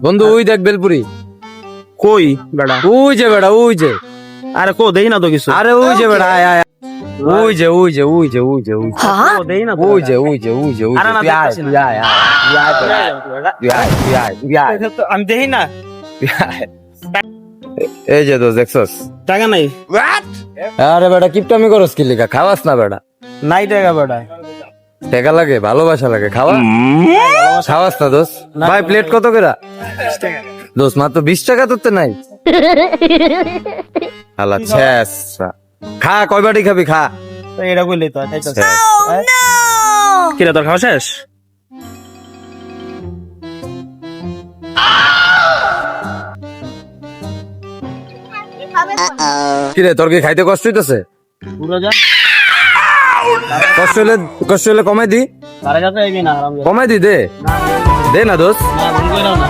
বন্ধু ওই দেখ বেলপুরি। কই বেড়া? ওই যে বেড়া, ওই যে। আরে কো দেই না তো কিছু। আরে ওই যে বেড়া, আয় আয়। ওই যে ওই যে ওই যে ওই যে ওই যে কো দেই না তো। ওই যে ওই যে ওই যে ওই যে। আরে না, তুই আয়, দেখতাছি না। তুই আয়, আয়। তুই আয়, তুই আয়। তুই আয়, তুই আয়, তুই আয়, আমি দেই না। তুই আয়। এই যে তো দেখছস। টাকা নাই। আরে বেটা কিপটামি করস কি লিখা? খাওয়াস না বেটা। নাই টাকা বেড়া। টাকা লাগে, ভালোবাসা লাগে, খাওয়া। খাওয়াস না দোষ। ভাই প্লেট কত করে? দোষ মাত্র 20 টাকা তোরতে নাই। আলা ছেসরা। খা, কয় বাটি খাবি খা। তো এটা কইলে তো খাইতাছ। ছেস। কি রে তোর খাওয়া শেষ? কিরে তোর কি খাইতে কষ্ট হইতেছে? পুরো যা। কষ্ট হলে কমাই দি, তারা যাতে আইবি না আরাম। কমাই দি, দে দে না দোষ। না ভুল কইরাও না।